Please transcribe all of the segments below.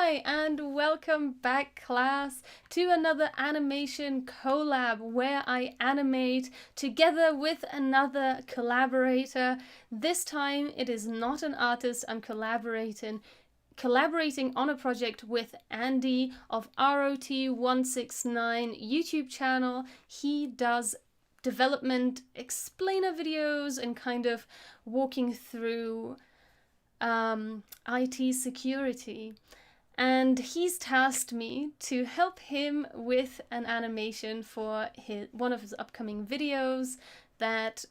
Hi, and welcome back, class, to another animation collab where I animate together with another collaborator. This time it is not an artist, I'm collaborating on a project with Andy of ROT169 YouTube channel. He does development explainer videos and kind of walking through IT security. And he's tasked me to help him with an animation for one of his upcoming videos that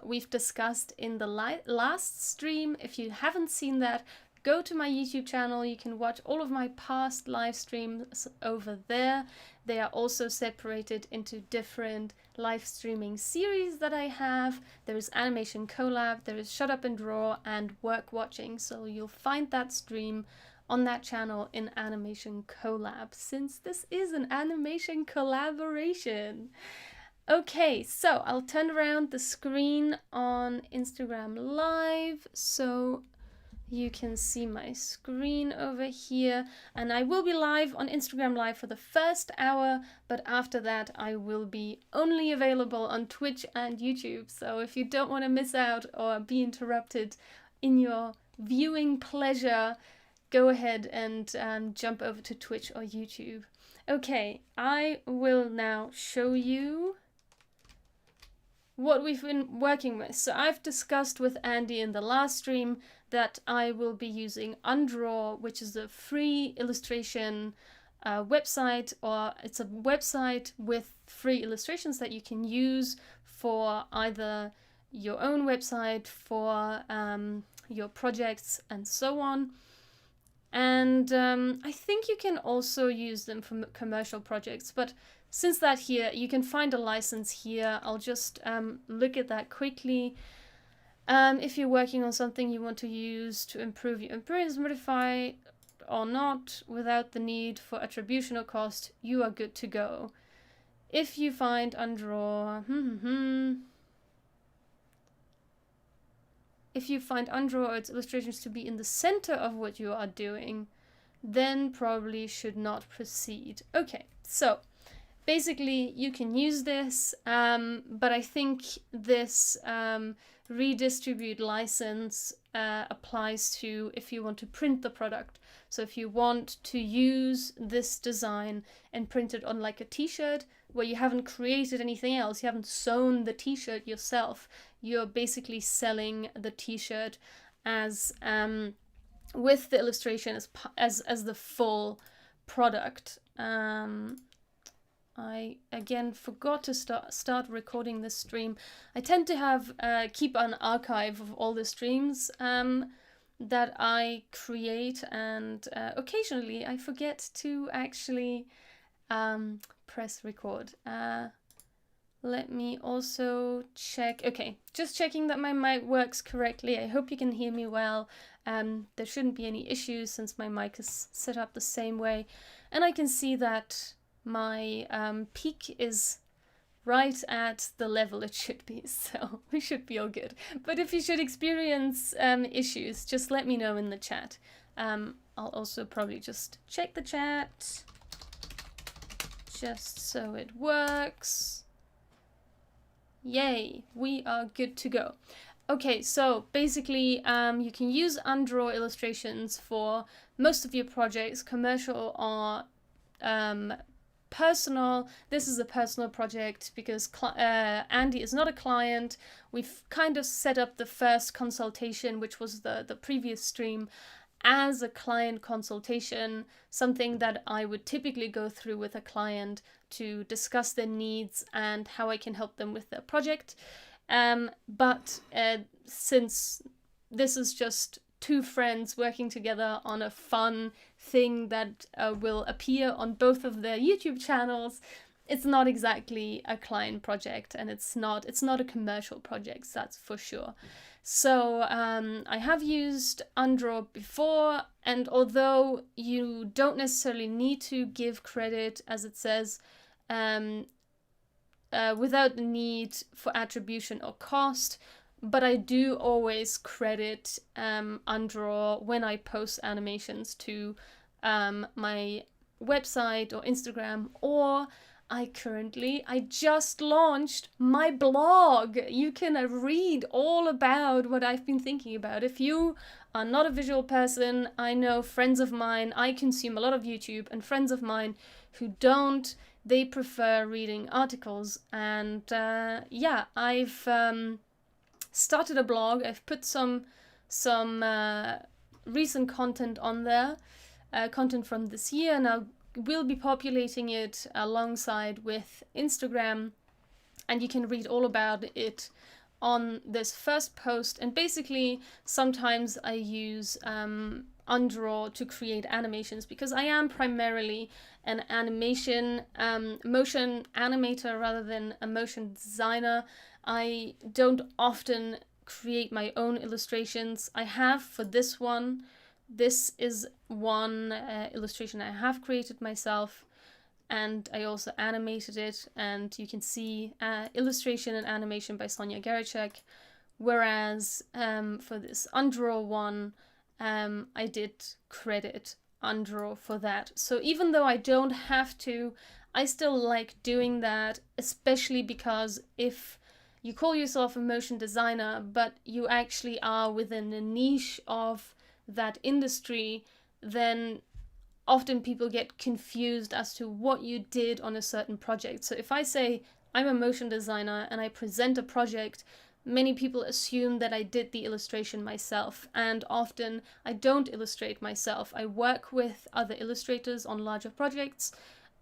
we've discussed in the last stream. If you haven't seen that, go to my YouTube channel. You can watch all of my past live streams over there. They are also separated into different live streaming series that I have. There is Animation Collab, there is Shut Up and Draw, and Work Watching. So you'll find that stream on that channel in Animation Collab, since this is an animation collaboration. Okay, so I'll turn around the screen on Instagram Live so you can see my screen over here, and I will be live on Instagram Live for the first hour, but after that I will be only available on Twitch and YouTube. So if you don't want to miss out or be interrupted in your viewing pleasure, go ahead and jump over to Twitch or YouTube. Okay, I will now show you what we've been working with. So I've discussed with Andy in the last stream that I will be using Undraw, which is a free illustration website, or it's a website with free illustrations that you can use for either your own website, for your projects, and so on. And I think you can also use them for commercial projects, but since that here, you can find a license here. I'll just look at that quickly. If you're working on something you want to use to improve your appearance, modify or not, without the need for attribution or cost, you are good to go. If you find Undraw, if you find Undraw or its illustrations to be in the center of what you are doing, then probably should not proceed. Okay, so basically you can use this, but I think this redistribute license applies to if you want to print the product. So if you want to use this design and print it on like a t-shirt where you haven't created anything else, you haven't sewn the t-shirt yourself, you're basically selling the t-shirt as with the illustration as the full product. I again forgot to start recording this stream. I tend to have keep an archive of all the streams that I create, and occasionally I forget to actually press record. Let me also check. Okay, just checking that my mic works correctly. I hope you can hear me well. There shouldn't be any issues since my mic is set up the same way, and I can see that my peak is right at the level it should be, so we should be all good. But if you should experience issues, just let me know in the chat. I'll also probably just check the chat just so it works. Yay, we are good to go. Okay, so basically you can use Undraw illustrations for most of your projects, commercial or personal. This is a personal project because Andy is not a client. We've kind of set up the first consultation, which was the previous stream, as a client consultation, something that I would typically go through with a client to discuss their needs and how I can help them with their project. But since this is just two friends working together on a fun thing that will appear on both of their YouTube channels, it's not exactly a client project, and it's not a commercial project, that's for sure. So I have used Undraw before, and although you don't necessarily need to give credit, as it says, without the need for attribution or cost, but I do always credit Undraw when I post animations to my website or Instagram, or I just launched my blog. You can read all about what I've been thinking about. If you are not a visual person, I know friends of mine, I consume a lot of YouTube, and friends of mine who don't, they prefer reading articles. And yeah, I've started a blog. I've put some recent content on there, content from this year, and I will be populating it alongside with Instagram, and you can read all about it on this first post. And basically, sometimes I use Undraw to create animations, because I am primarily an animation motion animator rather than a motion designer. I don't often create my own illustrations. I have for this one. This is one illustration I have created myself, and I also animated it, and you can see illustration and animation by Sonja Geracsek. Whereas for this Undraw one, I did credit Undraw for that. So even though I don't have to, I still like doing that, especially because if you call yourself a motion designer, but you actually are within a niche of that industry, then often people get confused as to what you did on a certain project. So if I say I'm a motion designer and I present a project, many people assume that I did the illustration myself, and often I don't illustrate myself. I work with other illustrators on larger projects,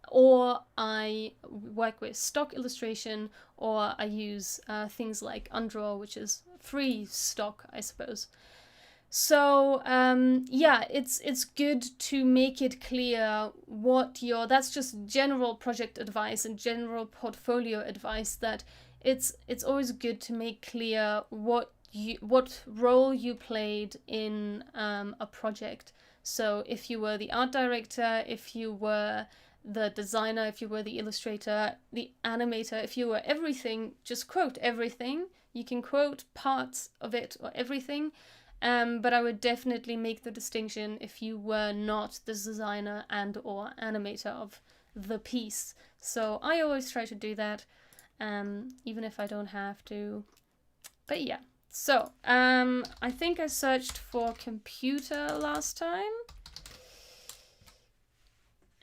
or I work with stock illustration, or I use things like Undraw, which is free stock, I suppose. So yeah, it's good to make it clear what that's just general project advice and general portfolio advice, that it's always good to make clear what role you played in a project. So if you were the art director, if you were the designer, if you were the illustrator, the animator, if you were everything, just quote everything. You can quote parts of it or everything. But I would definitely make the distinction if you were not the designer and or animator of the piece. So I always try to do that, even if I don't have to. But yeah, so I think I searched for computer last time.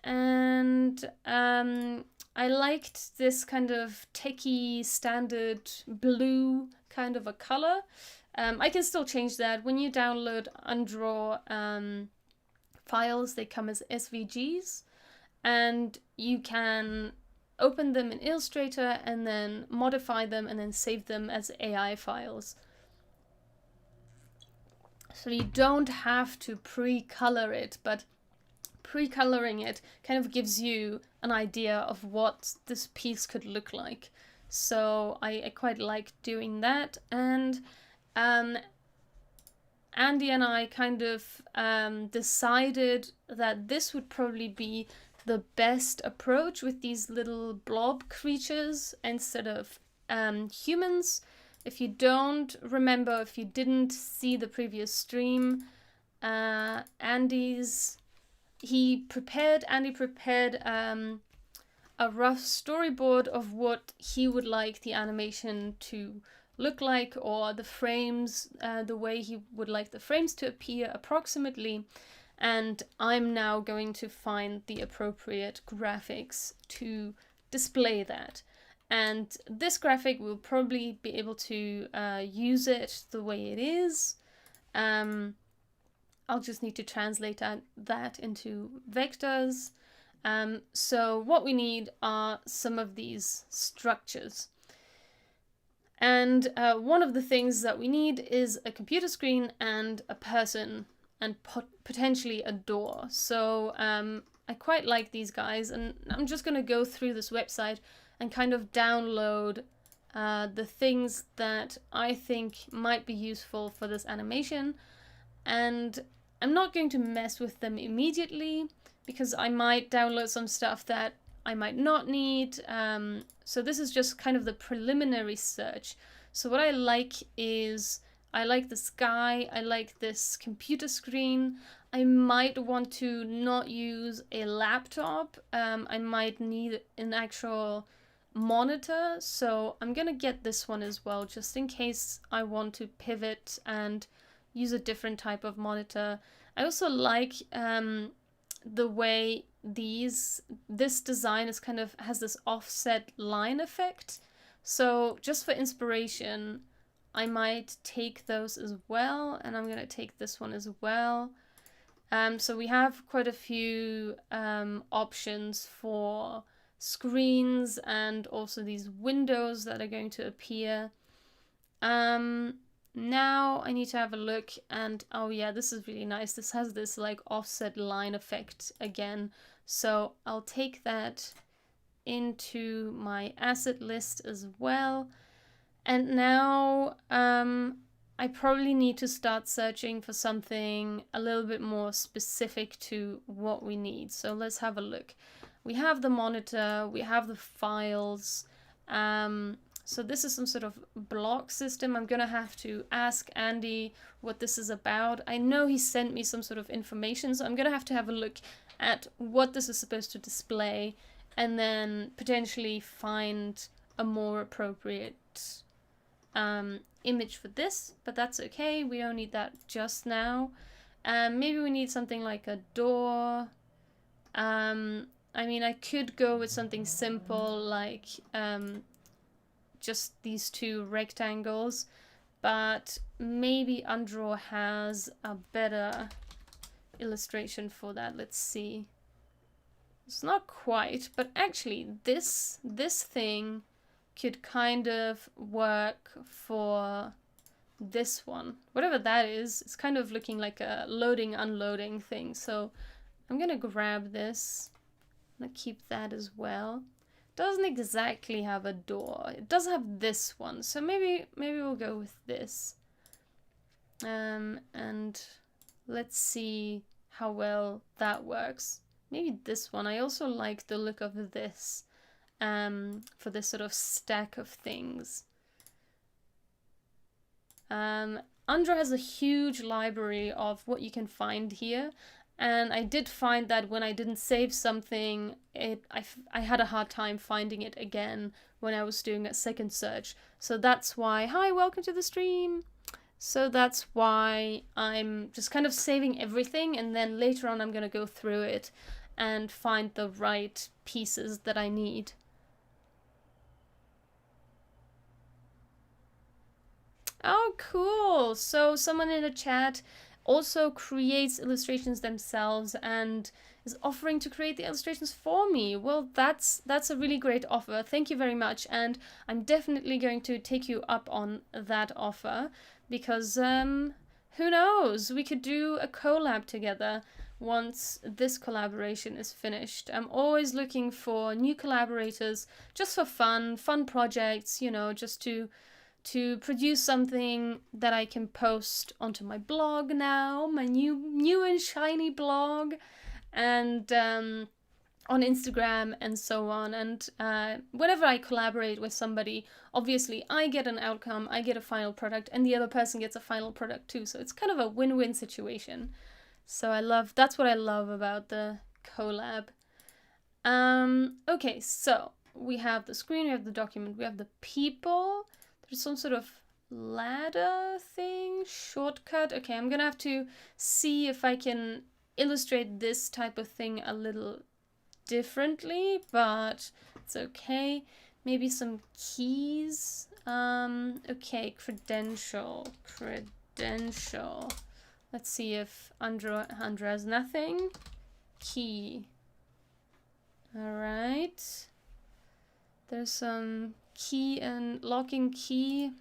And I liked this kind of techie standard blue kind of a color. I can still change that. When you download Undraw files, they come as SVGs, and you can open them in Illustrator and then modify them and then save them as AI files. So you don't have to pre-color it, but pre-coloring it kind of gives you an idea of what this piece could look like. So I quite like doing that. And Andy and I kind of decided that this would probably be the best approach with these little blob creatures instead of humans. If you don't remember, if you didn't see the previous stream, Andy prepared a rough storyboard of what he would like the animation to look like, or the frames, the way he would like the frames to appear approximately. And I'm now going to find the appropriate graphics to display that. And this graphic will probably be able to use it the way it is. I'll just need to translate that into vectors. So what we need are some of these structures. And one of the things that we need is a computer screen and a person, and potentially a door. So I quite like these guys, and I'm just going to go through this website and kind of download the things that I think might be useful for this animation. And I'm not going to mess with them immediately, because I might download some stuff that I might not need. So this is just kind of the preliminary search. So what I like is, I like the sky, I like this computer screen, I might want to not use a laptop. I might need an actual monitor, so I'm gonna get this one as well, just in case I want to pivot and use a different type of monitor. I also like the way this design is kind of has this offset line effect. So just for inspiration, I might take those as well, and I'm gonna take this one as well. So we have quite a few options for screens and also these windows that are going to appear. Now I need to have a look, and oh yeah, this is really nice. This has this like offset line effect again. So I'll take that into my asset list as well. And now I probably need to start searching for something a little bit more specific to what we need. So let's have a look. We have the monitor, we have the files. So this is some sort of block system. I'm gonna have to ask Andy what this is about. I know he sent me some sort of information, so I'm gonna have to have a look at what this is supposed to display and then potentially find a more appropriate image for this, but that's okay. We don't need that just now. Maybe we need something like a door. I mean, I could go with something simple like just these two rectangles, but maybe Undraw has a better illustration for that. Let's see. It's not quite, but actually this thing could kind of work for this one. Whatever that is, it's kind of looking like a loading, unloading thing. So I'm gonna grab this. I'm gonna keep that as well. Doesn't exactly have a door. It does have this one, so maybe we'll go with this. And let's see how well that works. Maybe this one. I also like the look of this for this sort of stack of things. Andra has a huge library of what you can find here. And I did find that when I didn't save something, I had a hard time finding it again when I was doing a second search. So that's why, hi, welcome to the stream. So that's why I'm just kind of saving everything, and then later on I'm going to go through it and find the right pieces that I need. Oh, cool. So someone in the chat also creates illustrations themselves and is offering to create the illustrations for me. Well, that's a really great offer. Thank you very much. And I'm definitely going to take you up on that offer because who knows? We could do a collab together once this collaboration is finished. I'm always looking for new collaborators just for fun projects, you know, just to produce something that I can post onto my blog now, my new and shiny blog, and on Instagram and so on. And whenever I collaborate with somebody, obviously I get an outcome, I get a final product, and the other person gets a final product too. So it's kind of a win-win situation. So that's what I love about the collab. Okay, so we have the screen, we have the document, we have the people. There's some sort of ladder thing, shortcut. Okay, I'm gonna have to see if I can illustrate this type of thing a little differently, but it's okay. Maybe some keys. Okay, credential. Let's see if Andra has nothing. Key. All right. There's some key and locking key.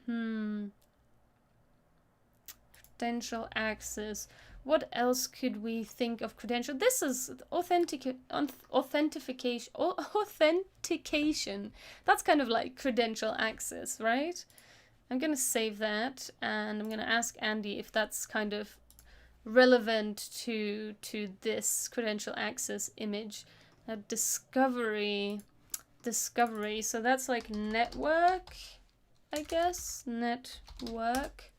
Credential access. What else could we think of credential? This is authentication. That's kind of like credential access, right? I'm gonna save that and I'm gonna ask Andy if that's kind of relevant to this credential access image. Discovery, so that's like network, I guess. Network.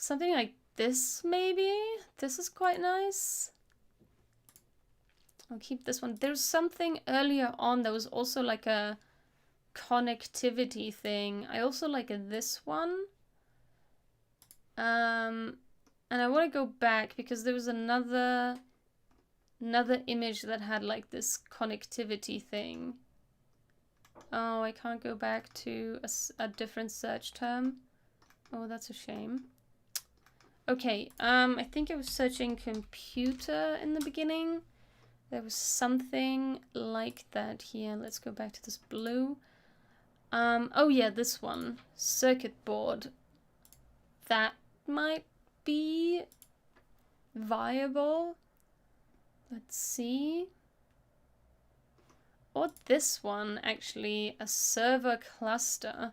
Something like this, maybe? This is quite nice. I'll keep this one. There's something earlier on that was also like a connectivity thing. I also like this one. And I want to go back because there was another image that had like this connectivity thing. Oh, I can't go back to a different search term. Oh, that's a shame. Okay, I think I was searching computer in the beginning. There was something like that here. Let's go back to this blue. Oh yeah, this one. Circuit board. That might be viable. Let's see. Or this one, actually. A server cluster.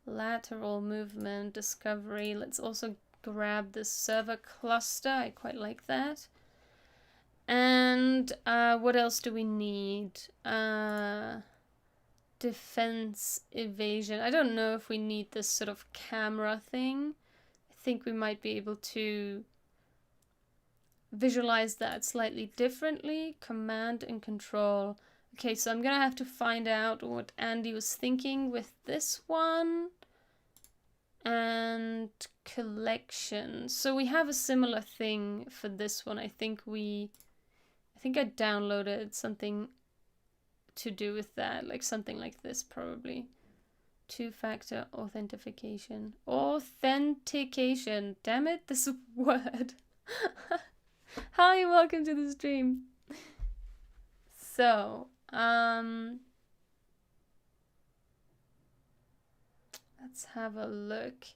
Lateral movement, discovery. Let's also grab this server cluster. I quite like that. And what else do we need? Defense, evasion. I don't know if we need this sort of camera thing. I think we might be able to visualize that slightly differently. Command and control. Okay, so I'm gonna have to find out what Andy was thinking with this one. And collection. So we have a similar thing for this one. I think I downloaded something to do with that, like something like this probably. Two-factor authentication. Authentication. Damn it, this word. Hi, welcome to the stream. So, let's have a look.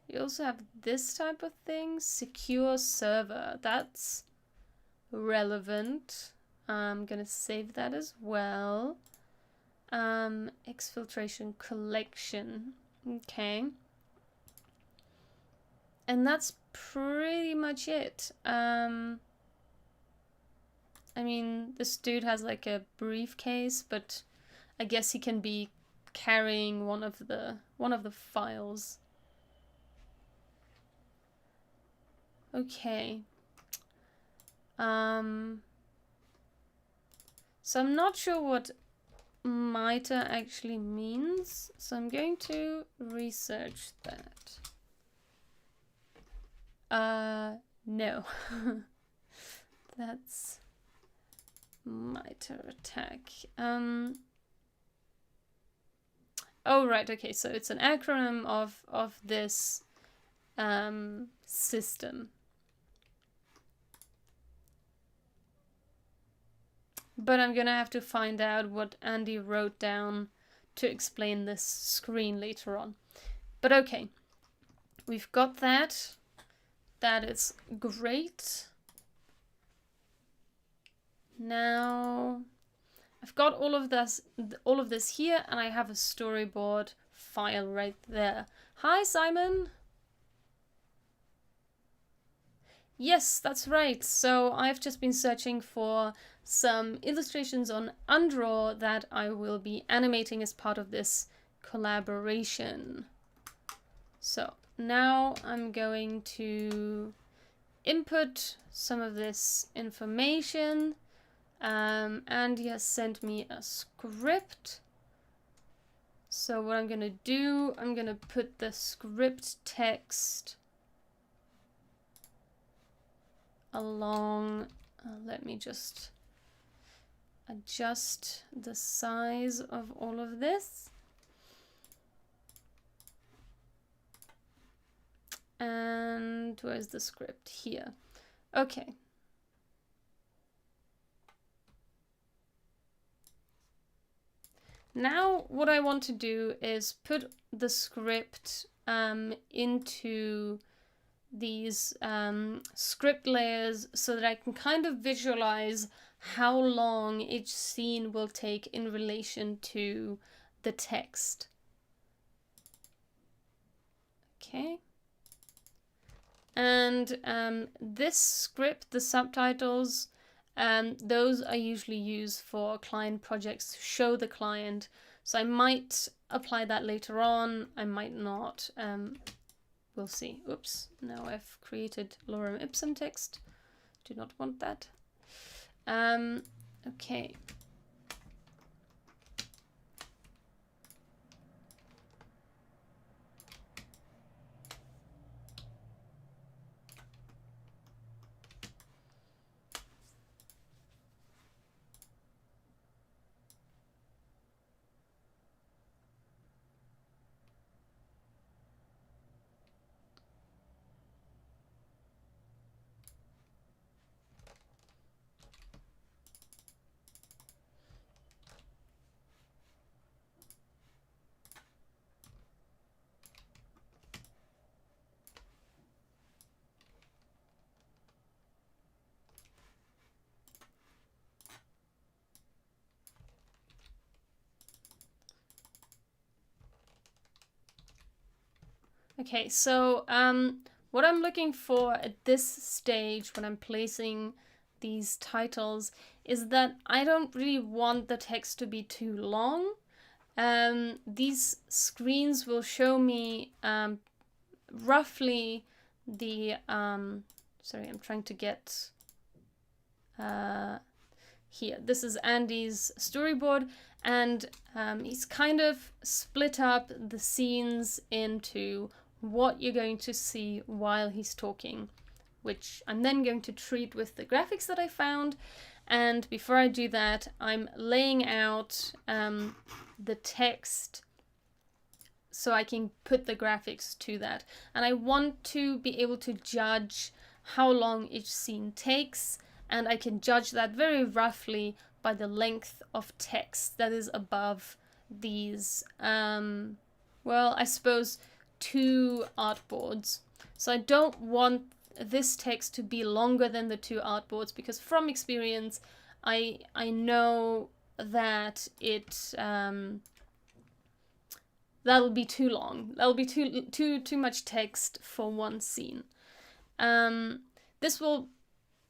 We also have this type of thing. Secure server. That's relevant. I'm gonna save that as well. Exfiltration collection. Okay. And that's pretty much it. I mean, this dude has like a briefcase, but I guess he can be carrying one of the files. Okay. So I'm not sure what MITRE actually means, so I'm going to research that. No. That's MITRE attack. Oh, right, okay, so it's an acronym of this system. But I'm gonna have to find out what Andy wrote down to explain this screen later on. But okay, we've got that. That is great. Now, I've got all of this here, and I have a storyboard file right there. Hi, Simon. Yes, that's right. So I've just been searching for some illustrations on Undraw that I will be animating as part of this collaboration. So now I'm going to input some of this information. Andy has sent me a script. So what I'm gonna do, I'm gonna put the script text along. Let me just adjust the size of all of this. And where's the script? Here. Okay. Now what I want to do is put the script into these script layers so that I can kind of visualize how long each scene will take in relation to the text. Okay. And this script, the subtitles, those are usually used for client projects to show the client. So I might apply that later on, I might not. We'll see. Oops, now I've created lorem ipsum text. Do not want that. Okay. Okay, so what I'm looking for at this stage when I'm placing these titles is that I don't really want the text to be too long. These screens will show me roughly the sorry, I'm trying to get here. This is Andy's storyboard, and he's kind of split up the scenes into what you're going to see while he's talking, which I'm then going to treat with the graphics that I found. And before I do that, I'm laying out the text so I can put the graphics to that. And I want to be able to judge how long each scene takes, and I can judge that very roughly by the length of text that is above these, well, I suppose 2 artboards. So I don't want this text to be longer than the 2 artboards, because from experience I know that it that'll be too long. That'll be too much text for one scene. This will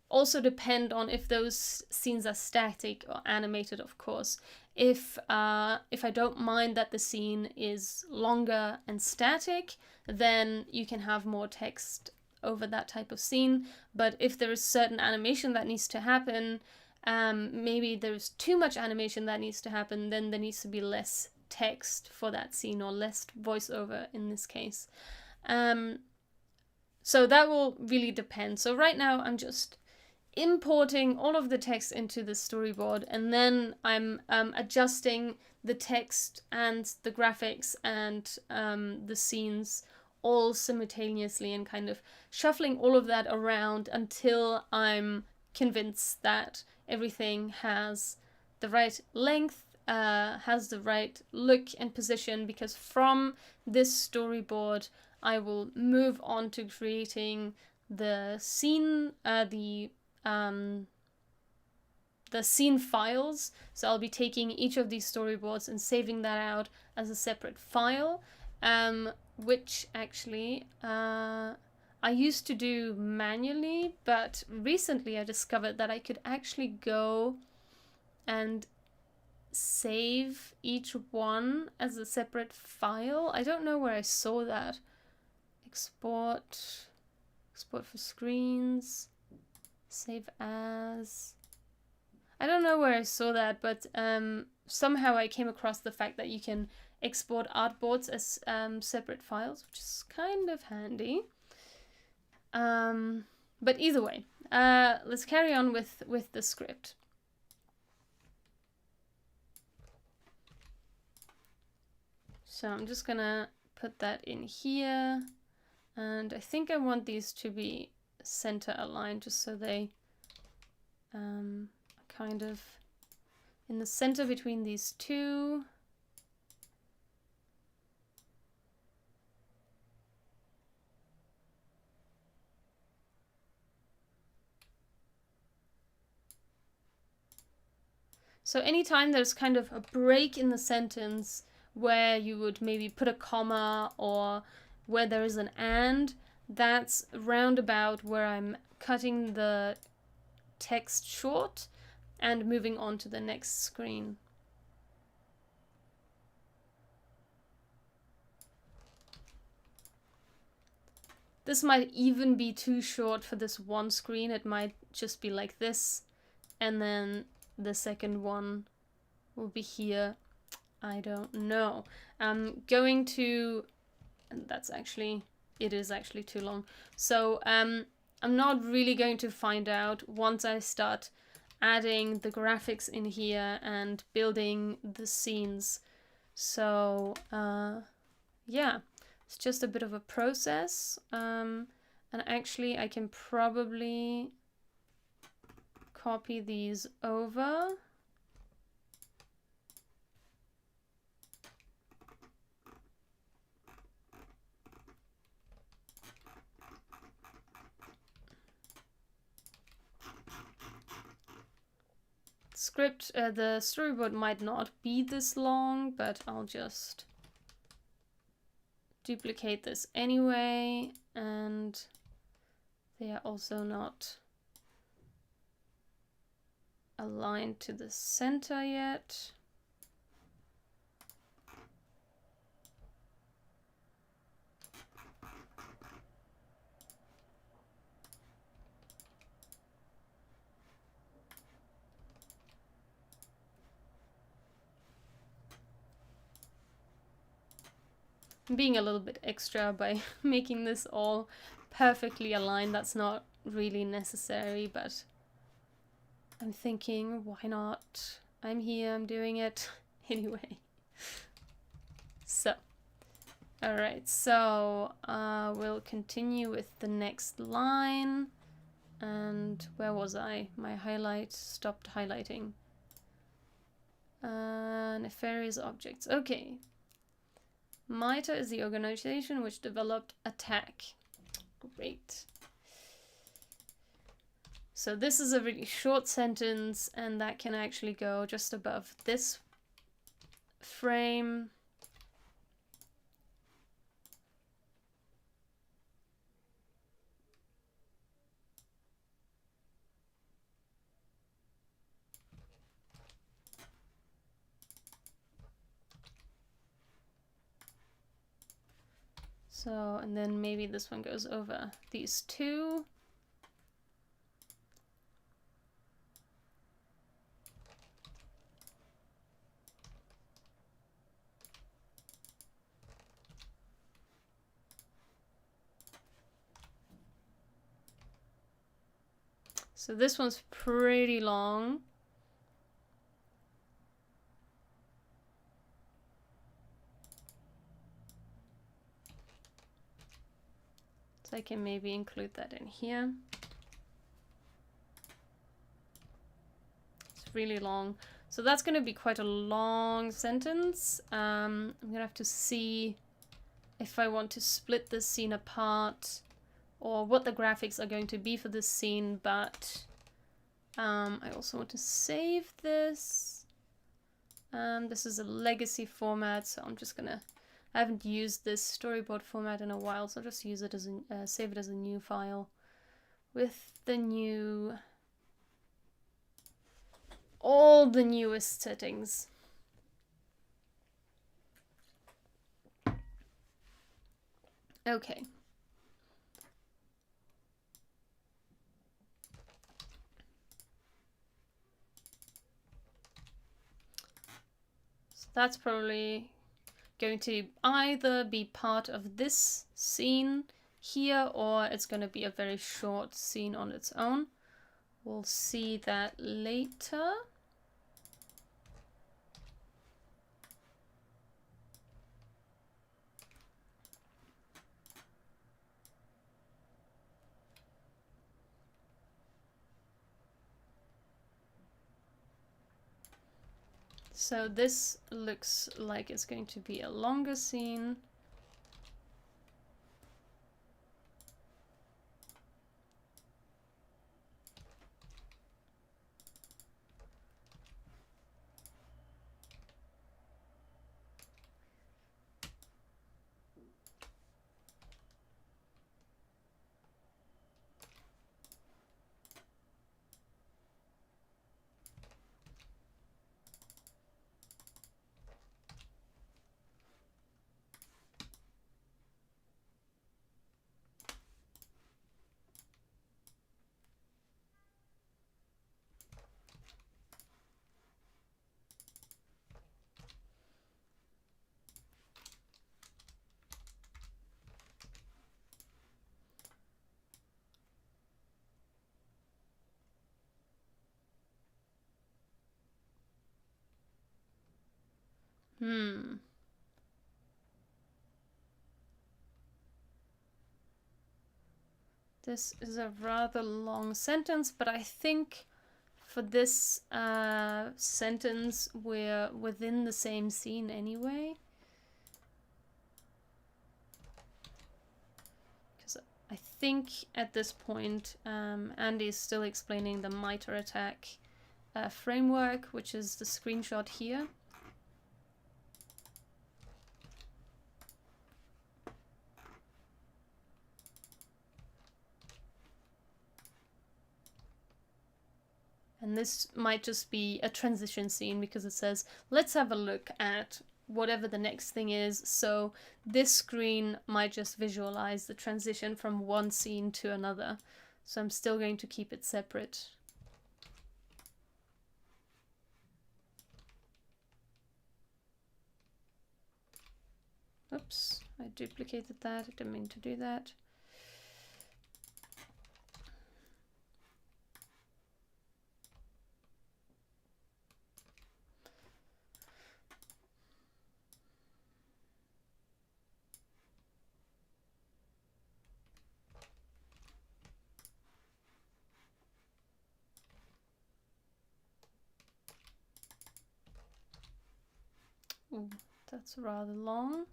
also depend on if those scenes are static or animated, of course. If I don't mind that the scene is longer and static, then you can have more text over that type of scene. But if there is certain animation that needs to happen, maybe there's too much animation that needs to happen, then there needs to be less text for that scene, or less voiceover in this case. So that will really depend. So right now I'm just importing all of the text into the storyboard, and then I'm adjusting the text and the graphics and the scenes all simultaneously, and kind of shuffling all of that around until I'm convinced that everything has the right length, has the right look and position, because from this storyboard I will move on to creating the scene, the scene files. So I'll be taking each of these storyboards and saving that out as a separate file, which actually I used to do manually, but recently I discovered that I could actually go and save each one as a separate file. I don't know where I saw that. Export for screens, save as. I don't know where I saw that, but somehow I came across the fact that you can export artboards as separate files, which is kind of handy. But either way, let's carry on with the script. So I'm just gonna put that in here, and I think I want these to be center aligned, just so they are kind of in the center between these two. So anytime there's kind of a break in the sentence where you would maybe put a comma, or where there is an and, that's roundabout where I'm cutting the text short and moving on to the next screen. This might even be too short for this one screen. It might just be like this, and then the second one will be here. I don't know. I'm going to, and that's actually, it is actually too long. So I'm not really going to find out once I start adding the graphics in here and building the scenes. So yeah, it's just a bit of a process. And actually I can probably copy these over. The storyboard might not be this long, but I'll just duplicate this anyway, and they are also not aligned to the center yet. I'm being a little bit extra by making this all perfectly aligned. That's not really necessary, but I'm thinking, why not? I'm here, I'm doing it anyway. So, alright, so we'll continue with the next line. And where was I? My highlight stopped highlighting. Nefarious objects. Okay. MITRE is the organization which developed Attack. Great. So this is a really short sentence, and that can actually go just above this frame. So, and then maybe this one goes over these two. So this one's pretty long. So I can maybe include that in here. It's really long. So that's going to be quite a long sentence. I'm going to have to see if I want to split this scene apart or what the graphics are going to be for this scene, but I also want to save this. This is a legacy format, so I'm just going to, I haven't used this storyboard format in a while, so I'll just use it as a, save it as a new file with the new, all the newest settings. Okay. So that's probably going to either be part of this scene here, or it's going to be a very short scene on its own. We'll see that later. So this looks like it's going to be a longer scene. This is a rather long sentence, but I think for this sentence we're within the same scene anyway. Because I think at this point Andy is still explaining the miter attack framework, which is the screenshot here. And this might just be a transition scene because it says, let's have a look at whatever the next thing is. So this screen might just visualize the transition from one scene to another. So I'm still going to keep it separate. Oops, I duplicated that. I didn't mean to do that. Ooh, that's rather long.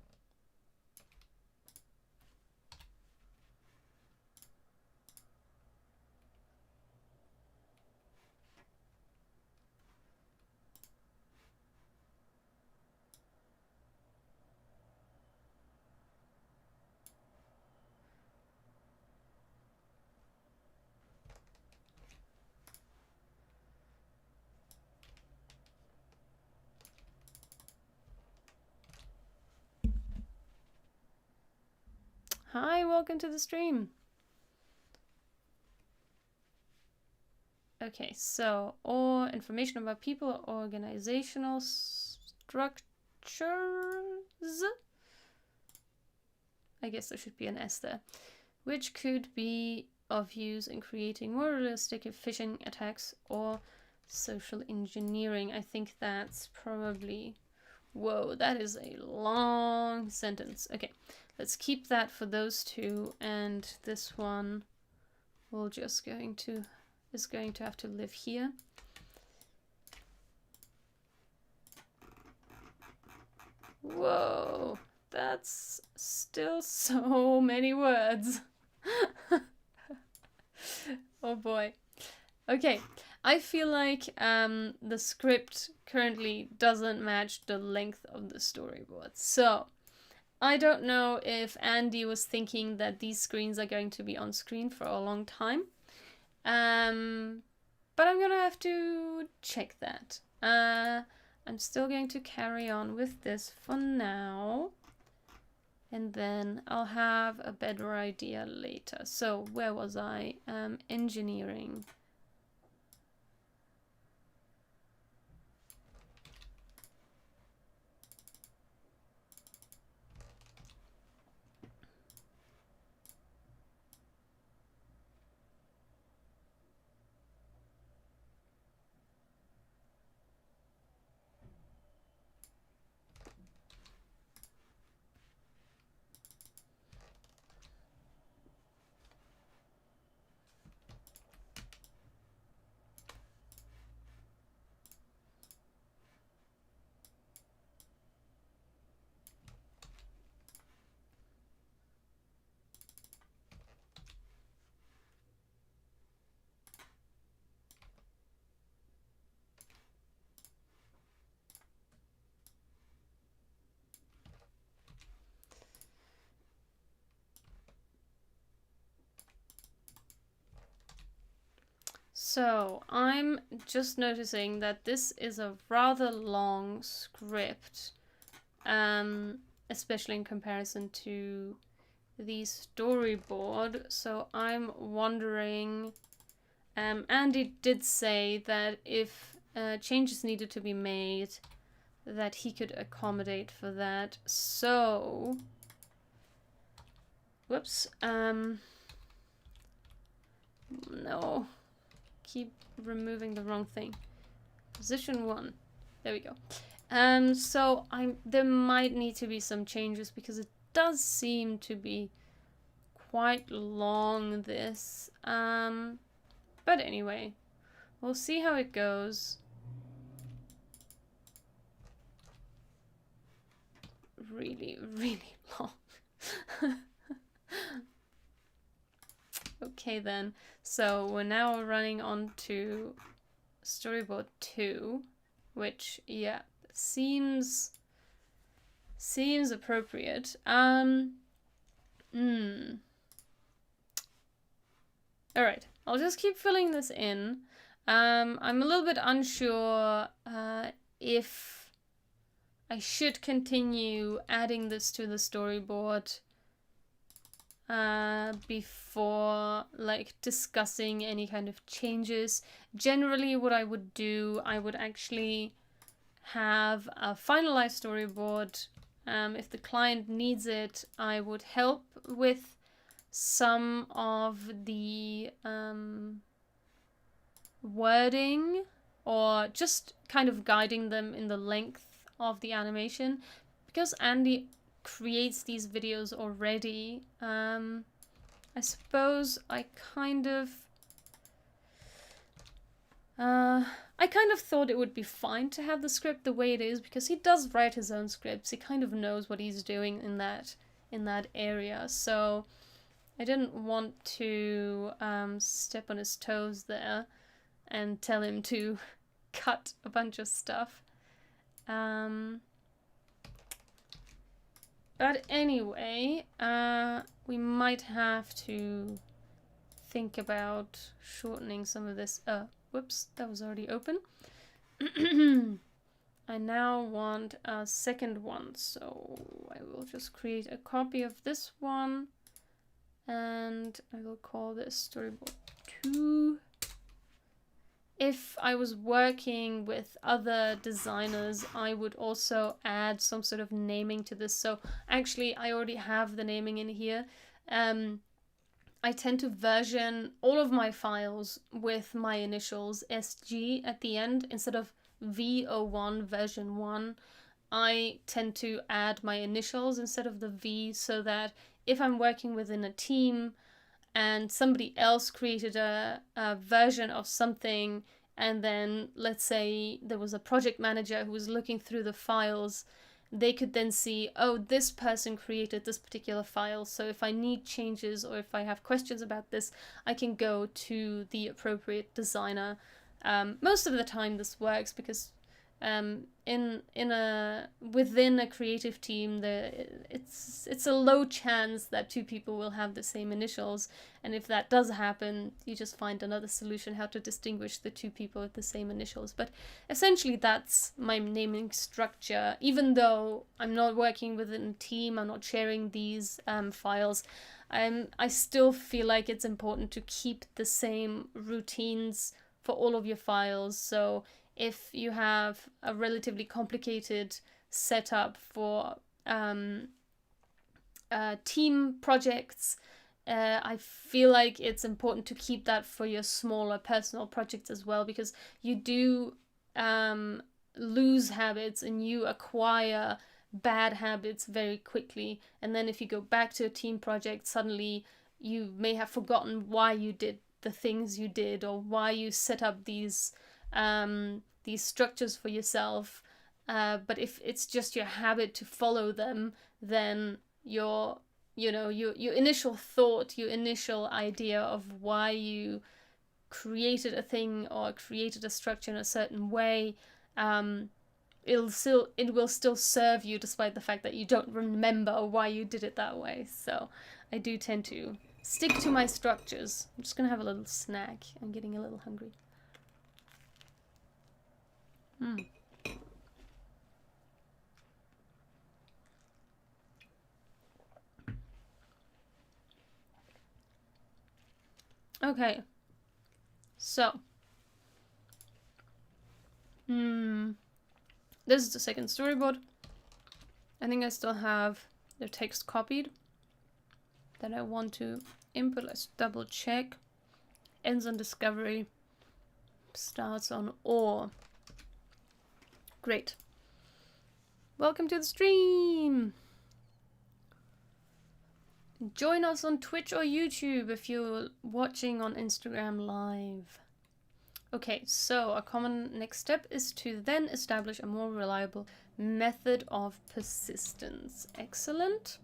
Hi, welcome to the stream. Okay, so all information about people, organizational structures. I guess there should be an S there, which could be of use in creating more realistic phishing attacks or social engineering. I think that's probably... Whoa, that is a long sentence. Okay, let's keep that for those two, and this one will just is going to have to live here. Whoa, that's still so many words. Oh boy. Okay, I feel like the script currently doesn't match the length of the storyboard. So I don't know if Andy was thinking that these screens are going to be on screen for a long time. But I'm gonna have to check that. I'm still going to carry on with this for now. And then I'll have a better idea later. So where was I? Engineering. So I'm just noticing that this is a rather long script, especially in comparison to the storyboard. So I'm wondering, Andy did say that if changes needed to be made, that he could accommodate for that. So, whoops, no. Keep removing the wrong thing. Position 1. There we go. So there might need to be some changes because it does seem to be quite long, this. But anyway, we'll see how it goes. Really, really long. Okay then, so we're now running on to Storyboard 2, which, yeah, seems appropriate. Alright, I'll just keep filling this in. I'm a little bit unsure if I should continue adding this to the storyboard before like discussing any kind of changes. Generally what I would do, I would actually have a finalized storyboard. If the client needs it, I would help with some of the wording or just kind of guiding them in the length of the animation. Because Andy creates these videos already, I suppose I kind of thought it would be fine to have the script the way it is, because he does write his own scripts. He kind of knows what he's doing in that area. So I didn't want to step on his toes there and tell him to cut a bunch of stuff. But anyway, we might have to think about shortening some of this. Whoops, that was already open. I now want a second one, so I will just create a copy of this one, and I will call this Storyboard 2. If I was working with other designers, I would also add some sort of naming to this. So actually, I already have the naming in here. I tend to version all of my files with my initials SG at the end instead of V01 version 1. I tend to add my initials instead of the V, so that if I'm working within a team and somebody else created a version of something, and then let's say there was a project manager who was looking through the files, they could then see, oh, this person created this particular file, so if I need changes or if I have questions about this, I can go to the appropriate designer. Most of the time this works because within a creative team, it's a low chance that two people will have the same initials, and if that does happen, you just find another solution how to distinguish the two people with the same initials. But essentially that's my naming structure. Even though I'm not working within a team, I'm not sharing these files, I still feel like it's important to keep the same routines for all of your files. So if you have a relatively complicated setup for team projects, I feel like it's important to keep that for your smaller personal projects as well, because you do lose habits and you acquire bad habits very quickly. And then if you go back to a team project, suddenly you may have forgotten why you did the things you did, or why you set up these structures for yourself. But if it's just your habit to follow them, then your initial thought, your initial idea of why you created a thing or created a structure in a certain way, it will still serve you despite the fact that you don't remember why you did it that way. So I do tend to stick to my structures. I'm just gonna have a little snack. I'm getting a little hungry. Okay, so this is the second storyboard. I think I still have the text copied that I want to input. Let's double check. Ends on discovery, starts on or. Great. Welcome to the stream! Join us on Twitch or YouTube if you're watching on Instagram Live. Okay, so a common next step is to then establish a more reliable method of persistence. Excellent.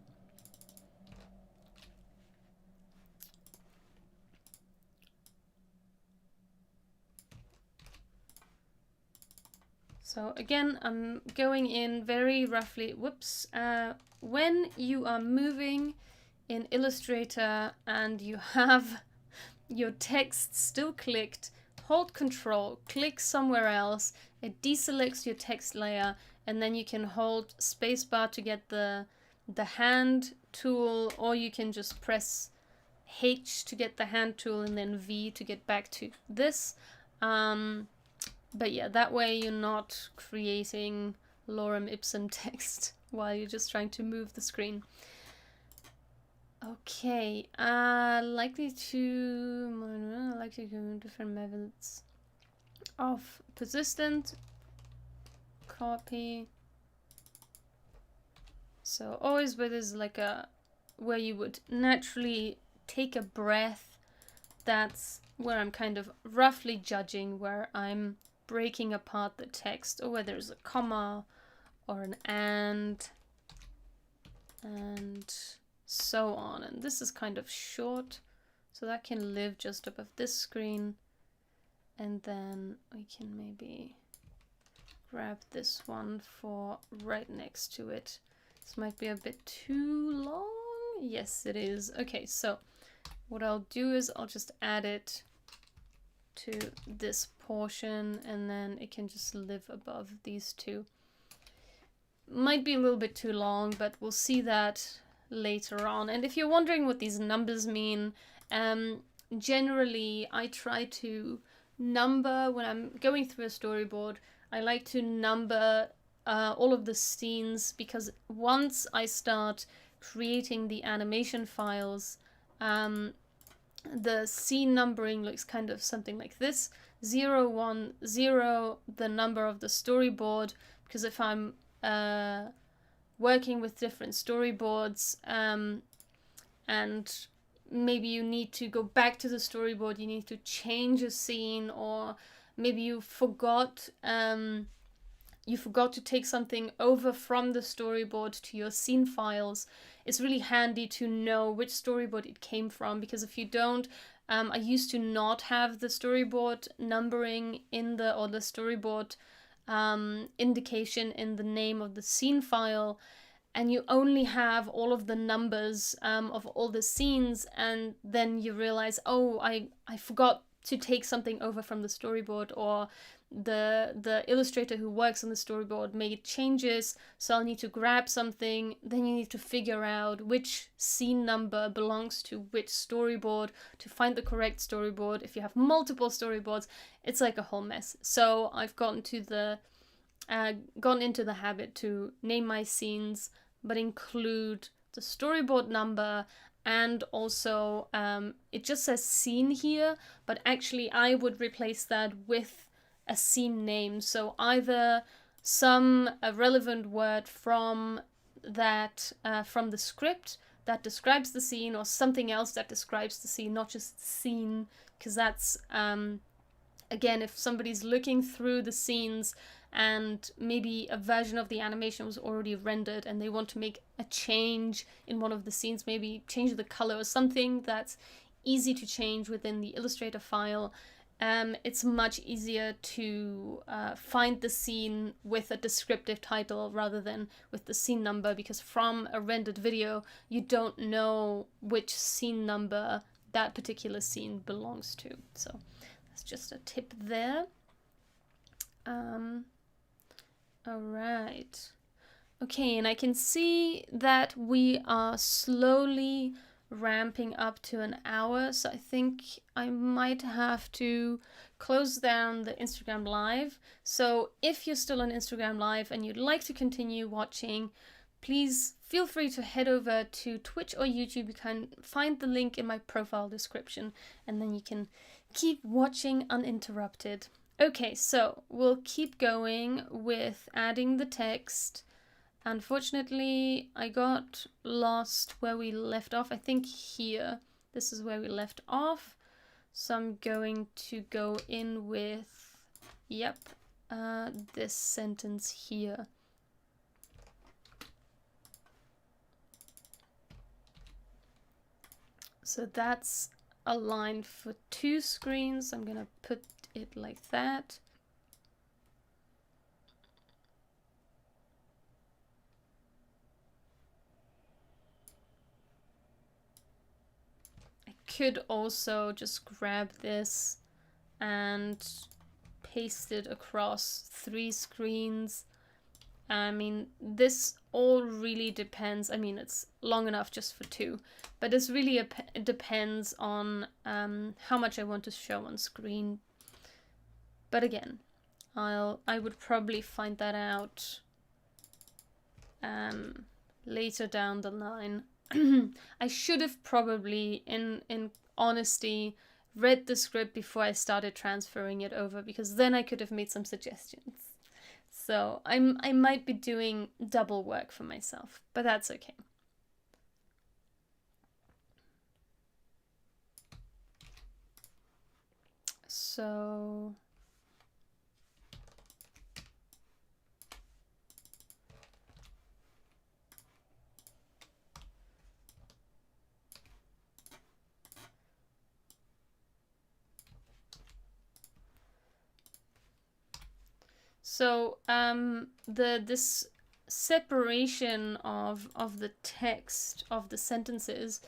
So again, I'm going in very roughly, whoops, when you are moving in Illustrator and you have your text still clicked, hold Control, click somewhere else, it deselects your text layer, and then you can hold spacebar to get the hand tool, or you can just press H to get the hand tool and then V to get back to this. But yeah, that way you're not creating lorem ipsum text while you're just trying to move the screen. Okay, likely to go different methods of persistent copy. So always where there's like where you would naturally take a breath, that's where I'm kind of roughly judging where I'm breaking apart the text, or where there's a comma or an and so on. And this is kind of short, so that can live just above this screen, and then we can maybe grab this one for right next to it. This might be a bit too long. Yes, it is. Okay, so what I'll do is I'll just add it to this portion, and then it can just live above these two. Might be a little bit too long, but we'll see that later on. And if you're wondering what these numbers mean, generally I try to number when I'm going through a storyboard. I like to number all of the scenes, because once I start creating the animation files, the scene numbering looks kind of something like this: 0, 1, 0, the number of the storyboard, because if I'm working with different storyboards, and maybe you need to go back to the storyboard, you need to change a scene, or maybe you forgot to take something over from the storyboard to your scene files. It's really handy to know which storyboard it came from, because if you don't, I used to not have the storyboard numbering in the storyboard indication in the name of the scene file, and you only have all of the numbers of all the scenes, and then you realize, oh, I forgot to take something over from the storyboard, or the illustrator who works on the storyboard made changes, so I'll need to grab something. Then you need to figure out which scene number belongs to which storyboard to find the correct storyboard. If you have multiple storyboards, it's like a whole mess. So I've gone into the habit to name my scenes, but include the storyboard number. And also it just says scene here, but actually I would replace that with a scene name. So either a relevant word from that from the script that describes the scene, or something else that describes the scene, not just scene, because that's again, if somebody's looking through the scenes and maybe a version of the animation was already rendered and they want to make a change in one of the scenes, maybe change the color or something that's easy to change within the Illustrator file, it's much easier to find the scene with a descriptive title rather than with the scene number, because from a rendered video you don't know which scene number that particular scene belongs to. So that's just a tip there. Alright. Okay, and I can see that we are slowly ramping up to an hour, so I think I might have to close down the Instagram Live. So if you're still on Instagram Live and you'd like to continue watching, please feel free to head over to Twitch or YouTube. You can find the link in my profile description, and then you can keep watching uninterrupted. Okay, so we'll keep going with adding the text. Unfortunately, I got lost where we left off. I think here, this is where we left off. So I'm going to go in with, yep, this sentence here. So that's aligned for 2 screens. I'm gonna put it like that. I could also just grab this and paste it across 3 screens. I mean, this all really depends. I mean, it's long enough just for 2, but this really depends on how much I want to show on screen. But again, I would probably find that out later down the line. I should have probably, in honesty, read the script before I started transferring it over, because then I could have made some suggestions. So I might be doing double work for myself, but that's okay. So this separation of the text of the sentences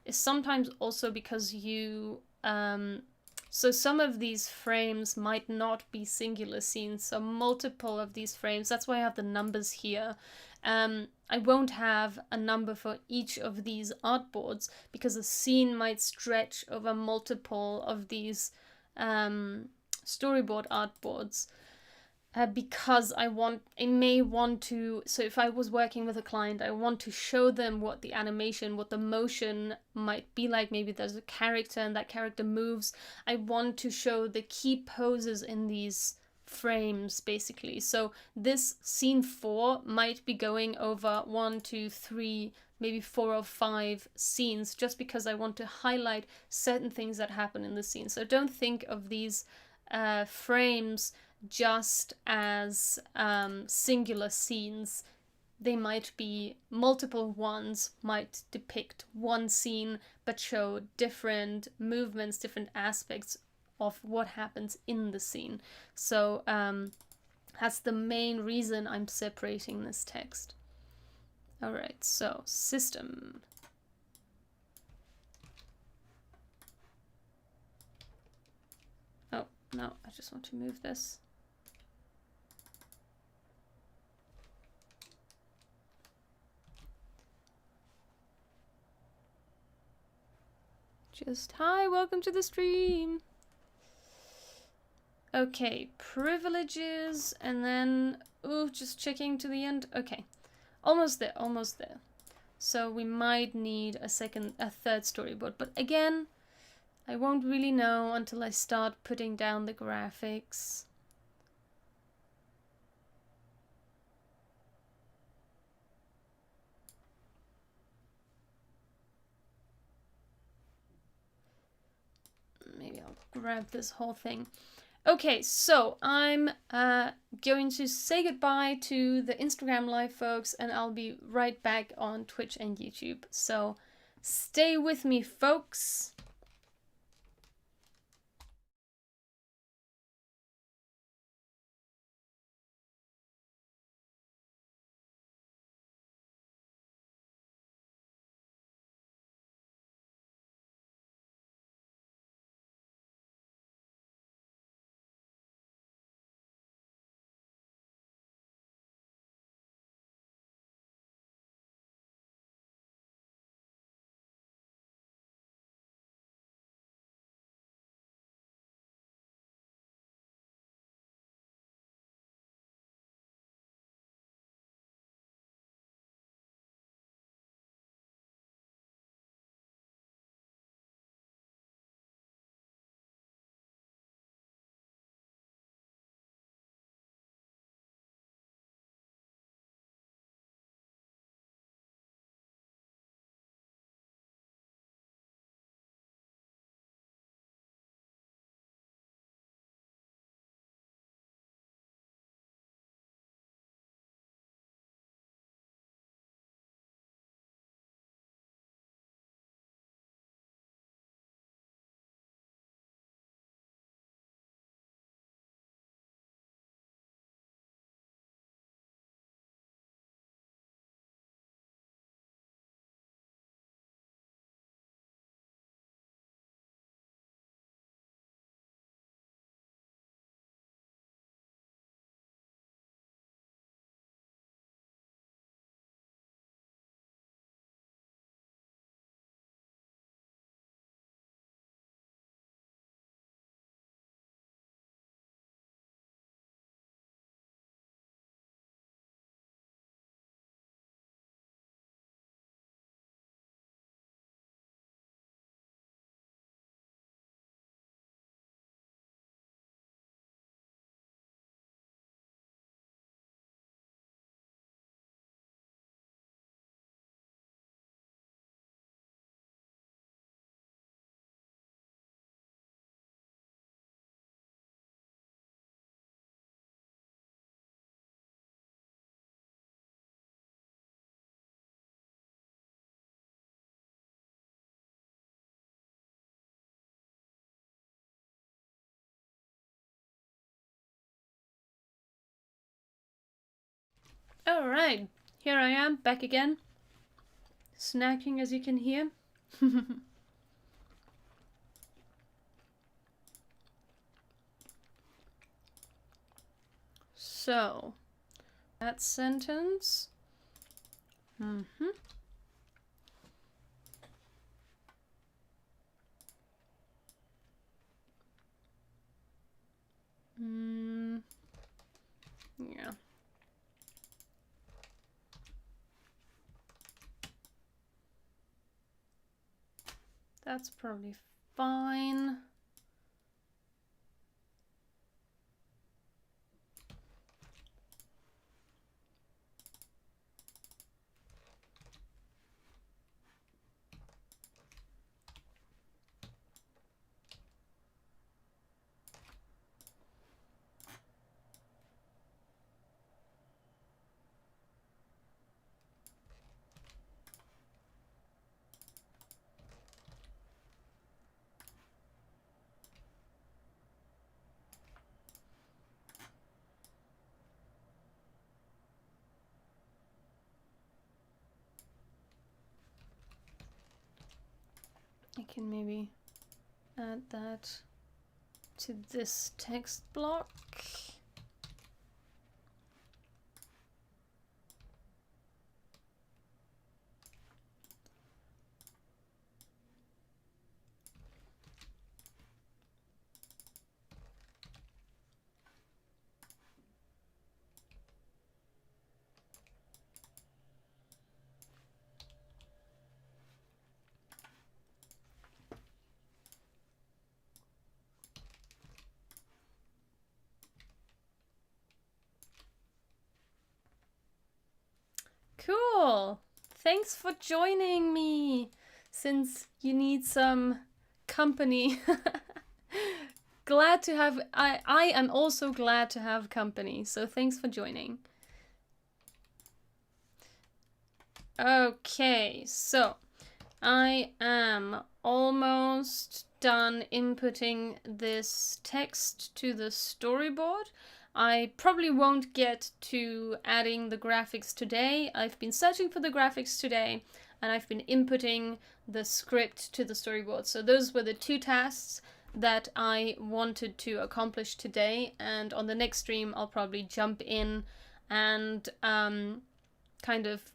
is sometimes also because you so some of these frames might not be singular scenes, so multiple of these frames. That's why I have the numbers here. I won't have a number for each of these artboards because a scene might stretch over multiple of these storyboard artboards. Because I may want to, so if I was working with a client, I want to show them what the animation, what the motion might be like. Maybe there's a character and that character moves. I want to show the key poses in these frames, basically. So this scene 4 might be going over 1, 2, 3, maybe 4 or 5 scenes, just because I want to highlight certain things that happen in the scene. So don't think of these frames just as singular scenes. They might be multiple ones, might depict one scene, but show different movements, different aspects of what happens in the scene. So that's the main reason I'm separating this text. All right, so system. Oh, no, I just want to move this. Just, hi, welcome to the stream. Okay, privileges, and then, oh, just checking to the end. Okay, almost there, almost there. So we might need a third storyboard, but again, I won't really know until I start putting down the graphics. Maybe I'll grab this whole thing. Okay, so I'm going to say goodbye to the Instagram live folks, and I'll be right back on Twitch and YouTube. So stay with me, folks. Alright, here I am, back again. Snacking, as you can hear. So, that sentence. Yeah. That's probably fine. I can maybe add that to this text block. Cool! Thanks for joining me, since you need some company. Glad to have, I am also glad to have company, so thanks for joining. Okay, so I am almost done inputting this text to the storyboard. I probably won't get to adding the graphics today. I've been searching for the graphics today, and I've been inputting the script to the storyboard. So those were the two tasks that I wanted to accomplish today, and on the next stream I'll probably jump in and kind of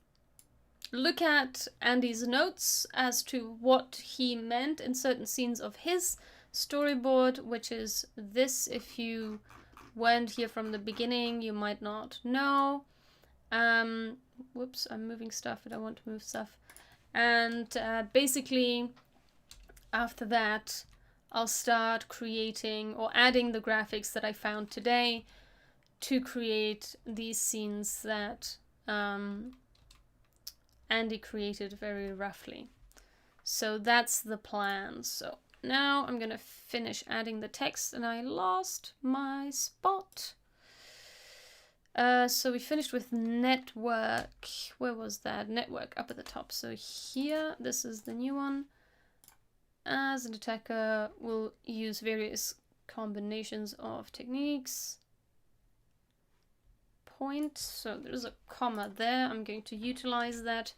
look at Andy's notes as to what he meant in certain scenes of his storyboard, which is this. If you weren't here from the beginning, you might not know. Whoops, I'm moving stuff. I don't want to move stuff. And basically, after that, I'll start creating or adding the graphics that I found today to create these scenes that Andy created very roughly. So that's the plan. So now I'm gonna finish adding the text, and I lost my spot. So we finished with network. Where was that? Network up at the top. So here, this is the new one. As an attacker, we'll use various combinations of techniques. Point. So there's a comma there. I'm going to utilize that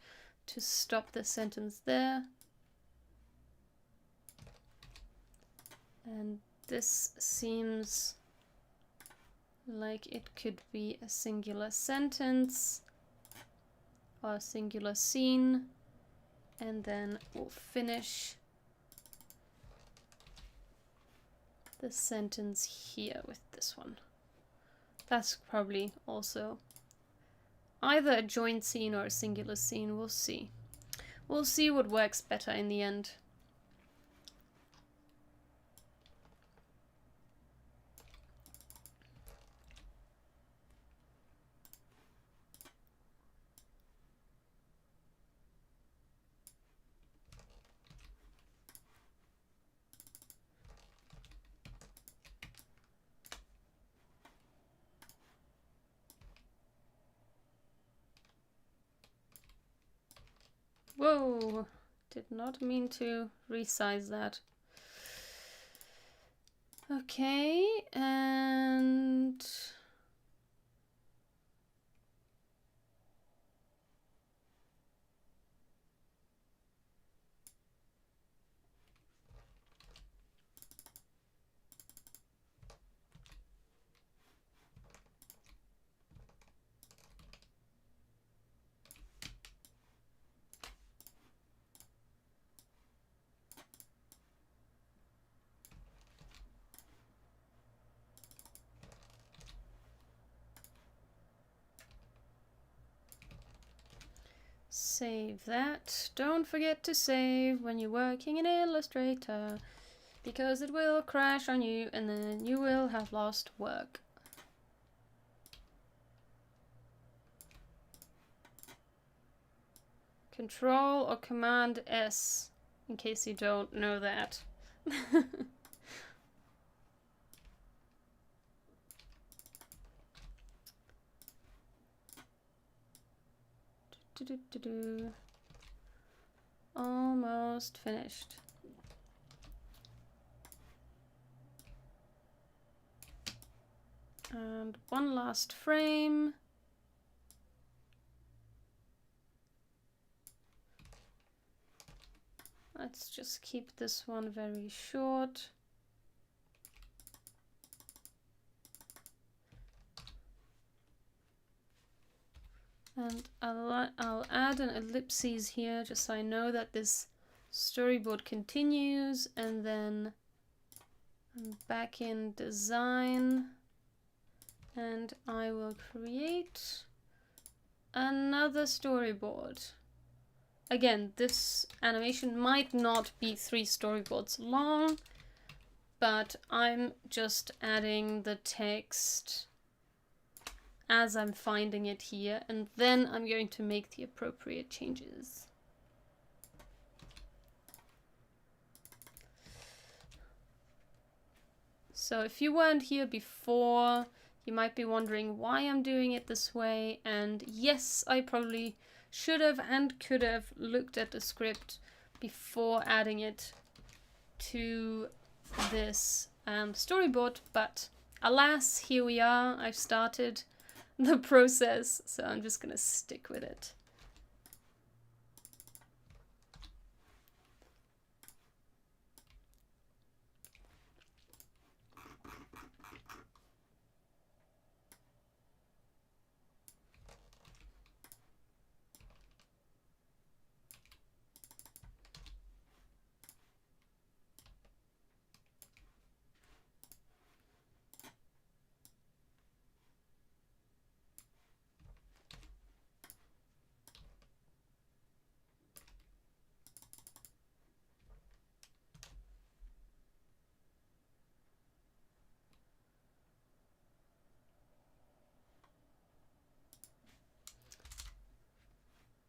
to stop the sentence there. And this seems like it could be a singular sentence or a singular scene. And then we'll finish the sentence here with this one. That's probably also either a joint scene or a singular scene. We'll see. We'll see what works better in the end. Whoa, did not mean to resize that. Okay, and save that. Don't forget to save when you're working in Illustrator, because it will crash on you and then you will have lost work. Control or Command S, in case you don't know that. Almost finished. And one last frame. Let's just keep this one very short. And I'll add an ellipses here just so I know that this storyboard continues, and then I'm back in design and I will create another storyboard. Again, this animation might not be 3 storyboards long, but I'm just adding the text as I'm finding it here, and then I'm going to make the appropriate changes. So if you weren't here before, you might be wondering why I'm doing it this way, and yes, I probably should have and could have looked at the script before adding it to this storyboard, but alas, here we are. I've started the process, so I'm just gonna stick with it.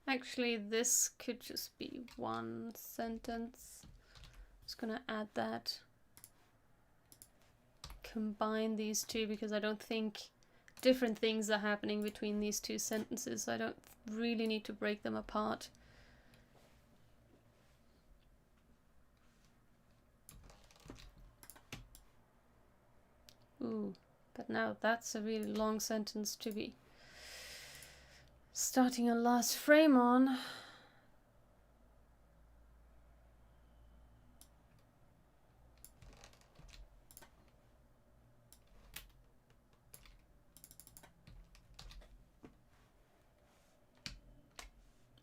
Actually, this could just be one sentence. Just gonna add that. Combine these two because I don't think different things are happening between these two sentences. I don't really need to break them apart. Ooh, but now that's a really long sentence to be starting a last frame on.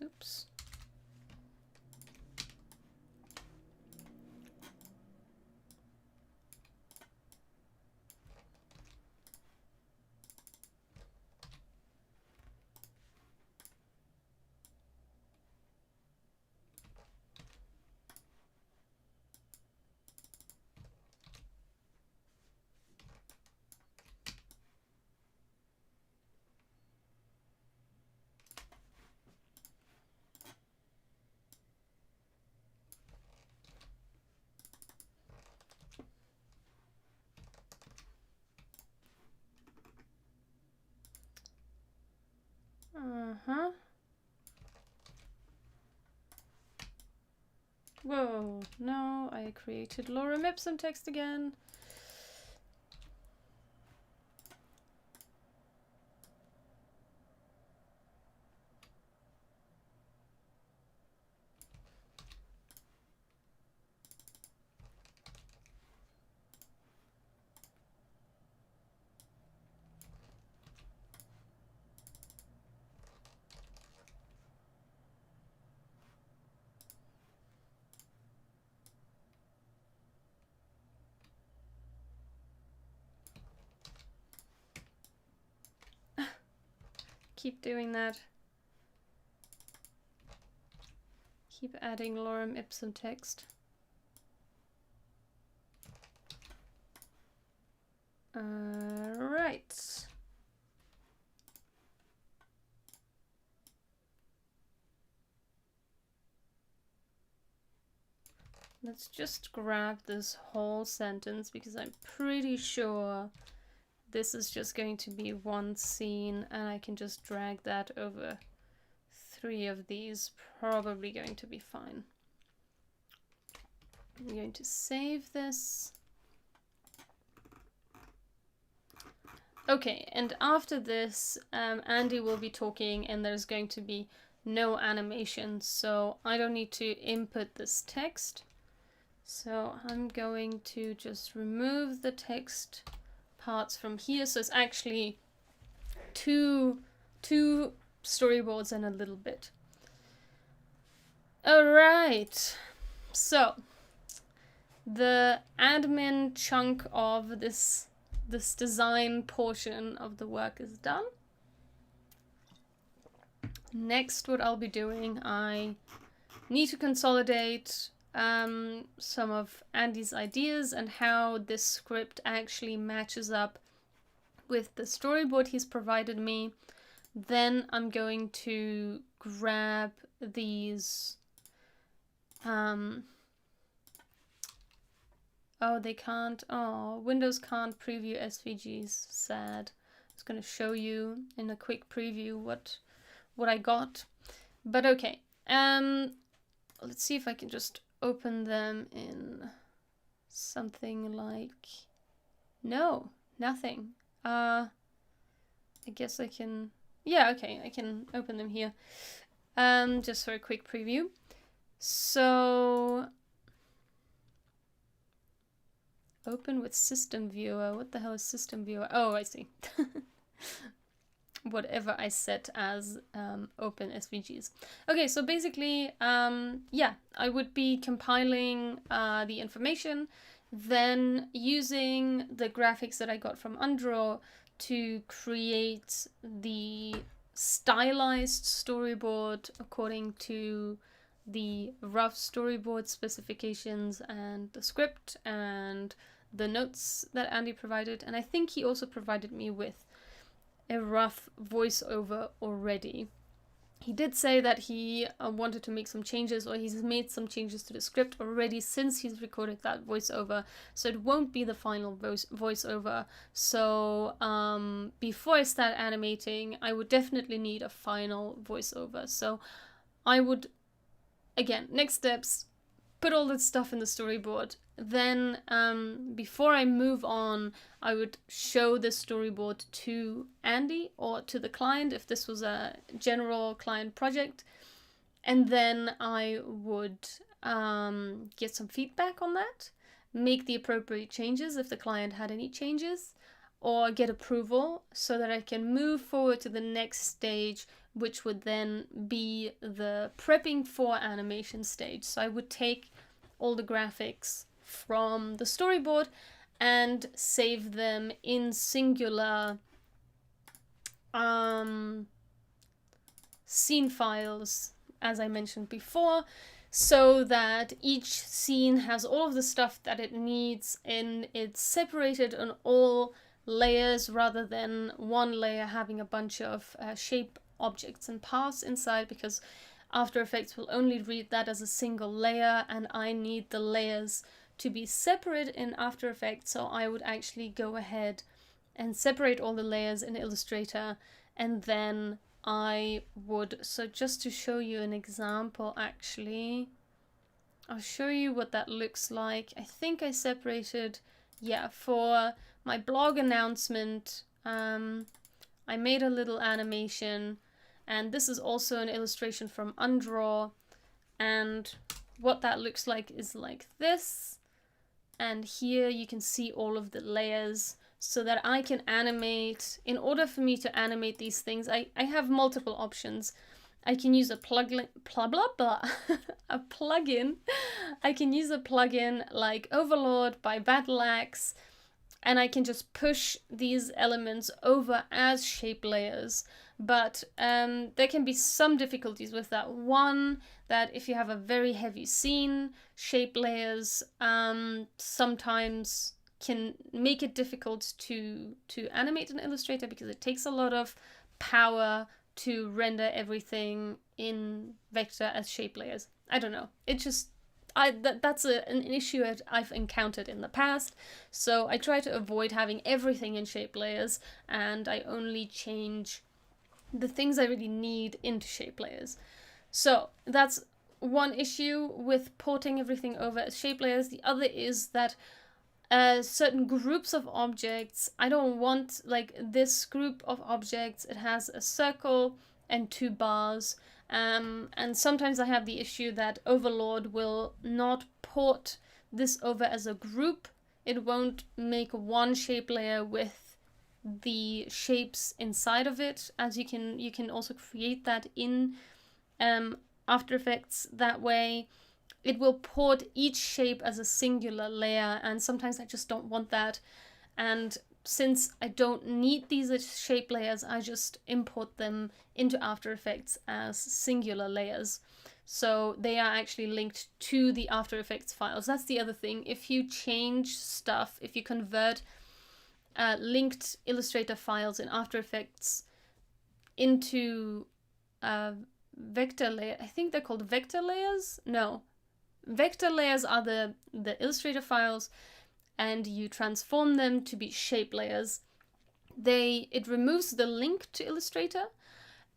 Oops. Uh-huh. Whoa, no, I created lorem ipsum text again. Keep doing that. Keep adding lorem ipsum text. Right. Let's just grab this whole sentence because I'm pretty sure this is just going to be one scene and I can just drag that over 3 of these. Probably going to be fine. I'm going to save this. Okay, and after this, Andy will be talking and there's going to be no animation, so I don't need to input this text. So I'm going to just remove the text parts from here. So it's actually two storyboards and a little bit. All right, so the admin chunk of this design portion of the work is done. Next, what I'll be doing, I need to consolidate some of Andy's ideas and how this script actually matches up with the storyboard he's provided me. Then I'm going to grab these oh, they can't. Oh, Windows can't preview SVGs. Sad. I was going to show you in a quick preview what I got. But okay. Let's see if I can just open them in something like... No, nothing. I guess I can... Yeah, okay, I can open them here. Just for a quick preview. So... Open with system viewer. What the hell is system viewer? Oh, I see. Whatever I set as open SVGs. Okay, so basically, yeah, I would be compiling the information, then using the graphics that I got from Undraw to create the stylized storyboard according to the rough storyboard specifications and the script and the notes that Andy provided. And I think he also provided me with a rough voiceover already. He did say that he wanted to make some changes, or he's made some changes to the script already since he's recorded that voiceover, so it won't be the final voiceover. So before I start animating, I would definitely need a final voiceover. So I would, again, next steps, put all that stuff in the storyboard. Then before I move on, I would show the storyboard to Andy or to the client if this was a general client project. And then I would get some feedback on that, make the appropriate changes if the client had any changes, or get approval so that I can move forward to the next stage, which would then be the prepping for animation stage. So I would take all the graphics from the storyboard and save them in singular scene files, as I mentioned before, so that each scene has all of the stuff that it needs and it's separated on all layers rather than one layer having a bunch of shape objects and paths inside, because After Effects will only read that as a single layer and I need the layers to be separate in After Effects. So I would actually go ahead and separate all the layers in Illustrator, and then I would, so just to show you an example, actually I'll show you what that looks like. I think I separated, yeah, for my blog announcement, I made a little animation, and this is also an illustration from Undraw, and what that looks like is like this. And here you can see all of the layers so that I can animate. In order for me to animate these things, I have multiple options. I can use a plugin. I can use a plugin like Overlord by Battle Axe, and I can just push these elements over as shape layers. but there can be some difficulties with that. One, that if you have a very heavy scene, shape layers sometimes can make it difficult to animate in Illustrator, because it takes a lot of power to render everything in vector as shape layers. I don't know. It just, that's an issue I've encountered in the past. So I try to avoid having everything in shape layers, and I only change the things I really need into shape layers. So that's one issue with porting everything over as shape layers. The other is that certain groups of objects, I don't want, like this group of objects, it has a circle and 2 bars, and sometimes I have the issue that Overlord will not port this over as a group. It won't make one shape layer with the shapes inside of it, as you can also create that in After Effects that way. It will port each shape as a singular layer, and sometimes I just don't want that. And since I don't need these as shape layers, I just import them into After Effects as singular layers. So they are actually linked to the After Effects files. That's the other thing. If you change stuff, if you convert linked Illustrator files in After Effects into vector layer, I think they're called vector layers? No. Vector layers are the Illustrator files, and you transform them to be shape layers. It removes the link to Illustrator,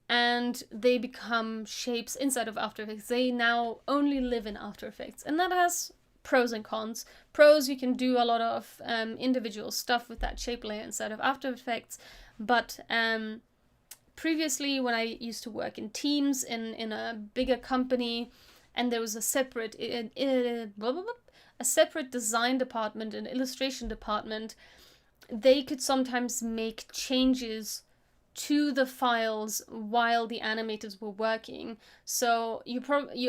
and they become shapes inside of After Effects. They now only live in After Effects, and that has pros and cons. Pros, you can do a lot of individual stuff with that shape layer inside of After Effects, but previously, when I used to work in teams in a bigger company, and there was a separate design department and illustration department, they could sometimes make changes to the files while the animators were working. So you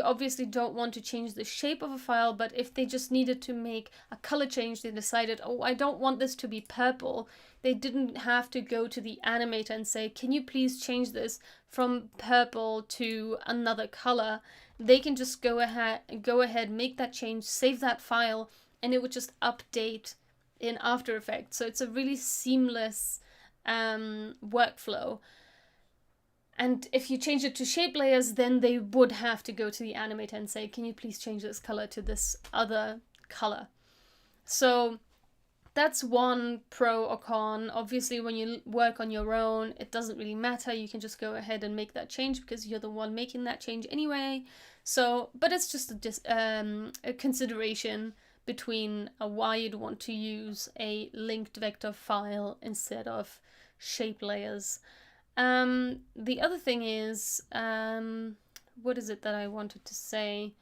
obviously don't want to change the shape of a file, but if they just needed to make a color change, they decided, oh, I don't want this to be purple. They didn't have to go to the animator and say, can you please change this from purple to another color? They can just go ahead, make that change, save that file, and it would just update in After Effects. So it's a really seamless workflow. And if you change it to shape layers, then they would have to go to the animator and say, can you please change this color to this other color? So that's one pro or con. Obviously, when you work on your own, it doesn't really matter. You can just go ahead and make that change because you're the one making that change anyway. So, but it's just a consideration between why you'd want to use a linked vector file instead of shape layers. The other thing is, what is it that I wanted to say?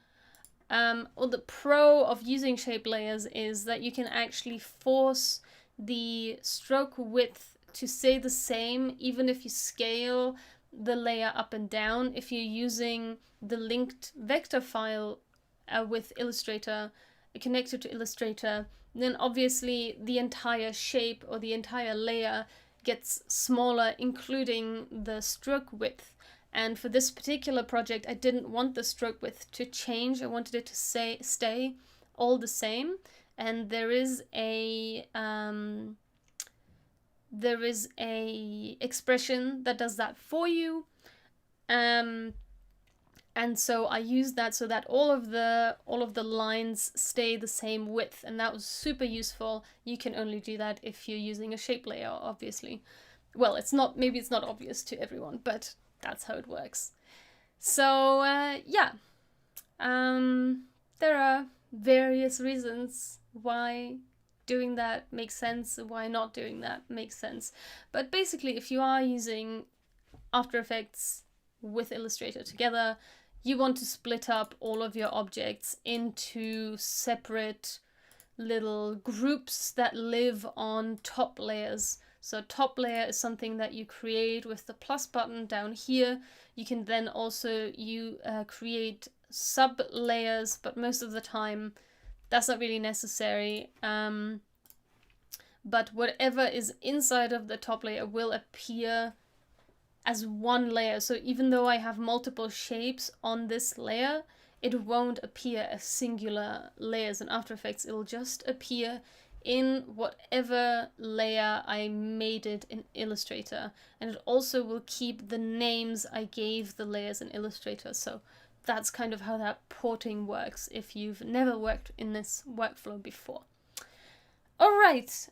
Well, the pro of using shape layers is that you can actually force the stroke width to stay the same even if you scale the layer up and down. If you're using the linked vector file with Illustrator, connected to Illustrator, then obviously the entire shape or the entire layer gets smaller, including the stroke width. And for this particular project, I didn't want the stroke width to change. I wanted it to stay all the same. And there is a expression that does that for you. And so I used that so that all of the lines stay the same width, and that was super useful. You can only do that if you're using a shape layer, obviously. Well, maybe it's not obvious to everyone, but that's how it works. So yeah, there are various reasons why doing that makes sense, why not doing that makes sense. But basically, if you are using After Effects with Illustrator together, you want to split up all of your objects into separate little groups that live on top layers. So top layer is something that you create with the plus button down here. You can then also create sub layers, but most of the time that's not really necessary. But whatever is inside of the top layer will appear as one layer. So even though I have multiple shapes on this layer, it won't appear as singular layers in After Effects. It'll just appear in whatever layer I made it in Illustrator. And it also will keep the names I gave the layers in Illustrator. So that's kind of how that porting works if you've never worked in this workflow before. All right,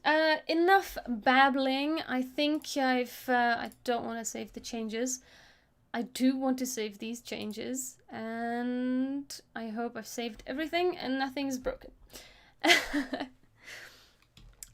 enough babbling. I think I don't want to save the changes. I do want to save these changes, and I hope I've saved everything and nothing's broken.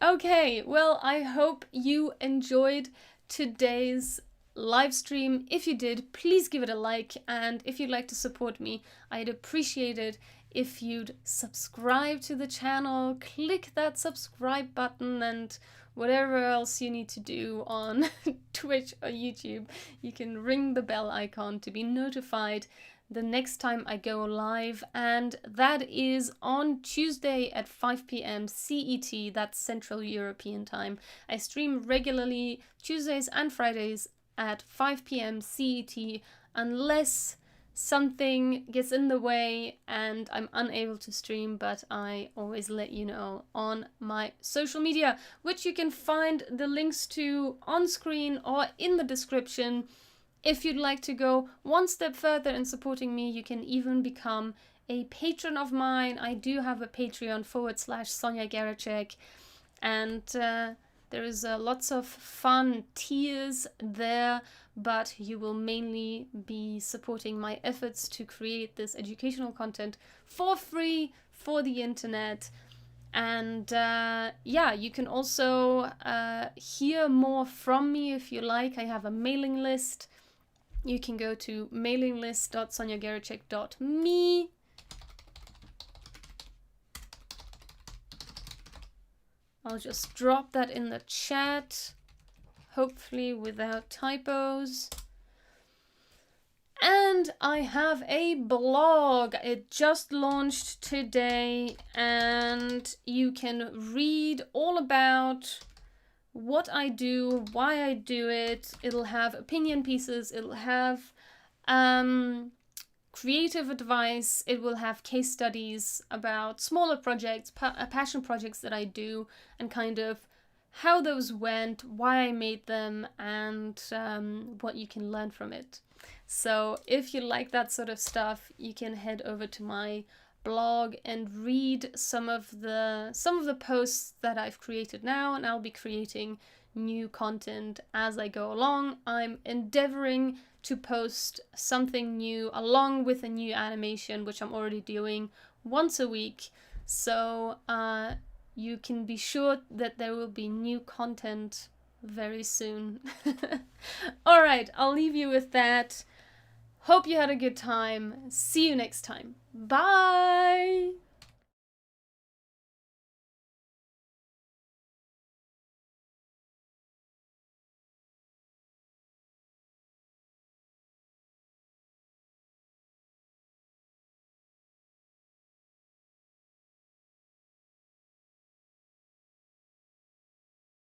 Okay, well, I hope you enjoyed today's live stream. If you did, please give it a like, and if you'd like to support me, I'd appreciate it if you'd subscribe to the channel, click that subscribe button, and whatever else you need to do on Twitch or YouTube. You can ring the bell icon to be notified the next time I go live, and that is on Tuesday at 5 p.m. CET, that's Central European Time. I stream regularly Tuesdays and Fridays at 5 p.m. CET, unless something gets in the way and I'm unable to stream, but I always let you know on my social media, which you can find the links to on screen or in the description. If you'd like to go one step further in supporting me, you can even become a patron of mine. I do have a Patreon /Sonja Geracsek, and there is lots of fun tiers there, but you will mainly be supporting my efforts to create this educational content for free for the internet. And yeah, you can also hear more from me if you like. I have a mailing list. You can go to mailinglist.sonjageracek.me. I'll just drop that in the chat, hopefully without typos. And I have a blog. It just launched today, and you can read all about what I do, why I do it. It'll have opinion pieces, it'll have creative advice, it will have case studies about smaller projects, passion projects that I do, and kind of how those went, why I made them, and what you can learn from it. So if you like that sort of stuff, you can head over to my blog and read some of the posts that I've created now, and I'll be creating new content as I go along. I'm endeavoring to post something new along with a new animation, which I'm already doing once a week. So you can be sure that there will be new content very soon. All right, I'll leave you with that. Hope you had a good time. See you next time. Bye!